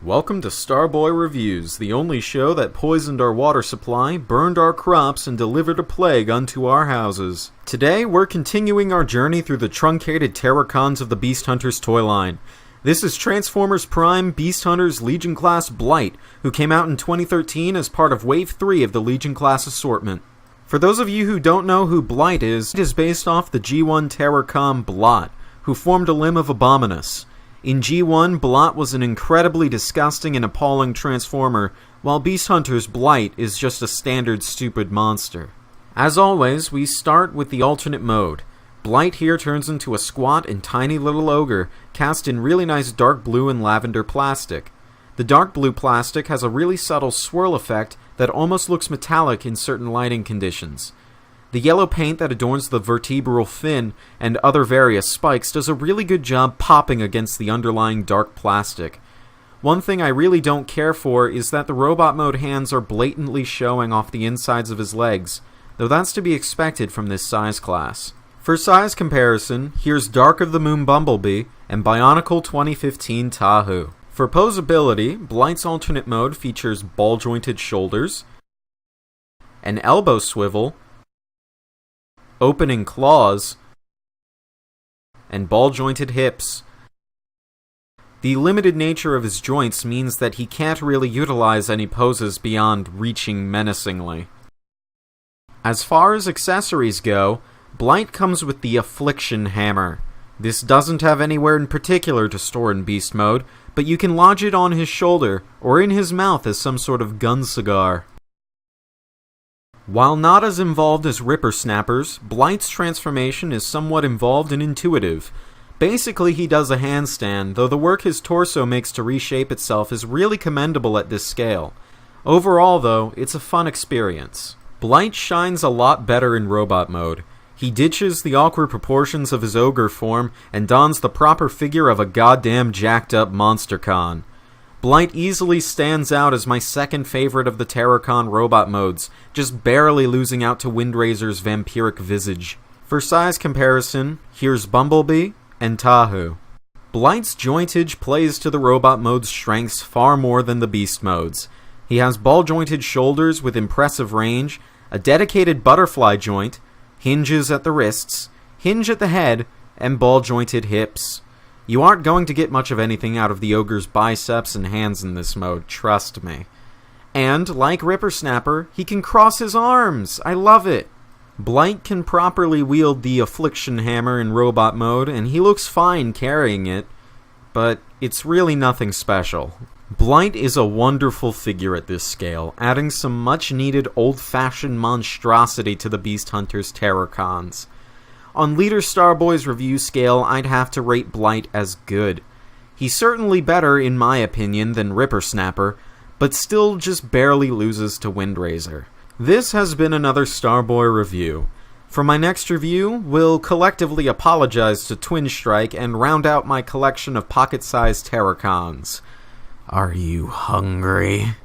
Welcome to Starboy Reviews, the only show that poisoned our water supply, burned our crops, and delivered a plague unto our houses. Today, we're continuing our journey through the truncated Terracons of the Beast Hunters toy line. This is Transformers Prime Beast Hunters Legion Class Blight, who came out in 2013 as part of Wave 3 of the Legion Class assortment. For those of you who don't know who Blight is, it is based off the G1 Terracon Blot, who formed a limb of Abominus. In G1, Blot was an incredibly disgusting and appalling transformer, while Beast Hunters Blight is just a standard stupid monster. As always, we start with the alternate mode. Blight here turns into a squat and tiny little ogre, cast in really nice dark blue and lavender plastic. The dark blue plastic has a really subtle swirl effect that almost looks metallic in certain lighting conditions. The yellow paint that adorns the vertebral fin and other various spikes does a really good job popping against the underlying dark plastic. One thing I really don't care for is that the robot mode hands are blatantly showing off the insides of his legs, though that's to be expected from this size class. For size comparison, here's Dark of the Moon Bumblebee and Bionicle 2015 Tahu. For posability, Blight's alternate mode features ball-jointed shoulders, an elbow swivel, opening claws, and ball-jointed hips. The limited nature of his joints means that he can't really utilize any poses beyond reaching menacingly. As far as accessories go, Blight comes with the Affliction Hammer. This doesn't have anywhere in particular to store in Beast Mode, but you can lodge it on his shoulder or in his mouth as some sort of gun cigar. While not as involved as Ripper Snapper's, Blight's transformation is somewhat involved and intuitive. Basically, he does a handstand, though the work his torso makes to reshape itself is really commendable at this scale. Overall, though, it's a fun experience. Blight shines a lot better in robot mode. He ditches the awkward proportions of his ogre form and dons the proper figure of a goddamn jacked up monstercon. Blight easily stands out as my second favorite of the Terracon robot modes, just barely losing out to Windrazor's vampiric visage. For size comparison, here's Bumblebee and Tahu. Blight's jointage plays to the robot mode's strengths far more than the beast modes. He has ball-jointed shoulders with impressive range, a dedicated butterfly joint, hinges at the wrists, hinge at the head, and ball-jointed hips. You aren't going to get much of anything out of the ogre's biceps and hands in this mode, trust me. And, like Ripper Snapper, he can cross his arms! I love it! Blight can properly wield the Affliction Hammer in robot mode, and he looks fine carrying it, but it's really nothing special. Blight is a wonderful figure at this scale, adding some much-needed old-fashioned monstrosity to the Beast Hunters Terracons. On Leader Starboy's review scale, I'd have to rate Blight as good. He's certainly better, in my opinion, than Ripper Snapper, but still just barely loses to Windrazor. This has been another Starboy review. For my next review, we'll collectively apologize to Twin Strike and round out my collection of pocket-sized Terracons. Are you hungry?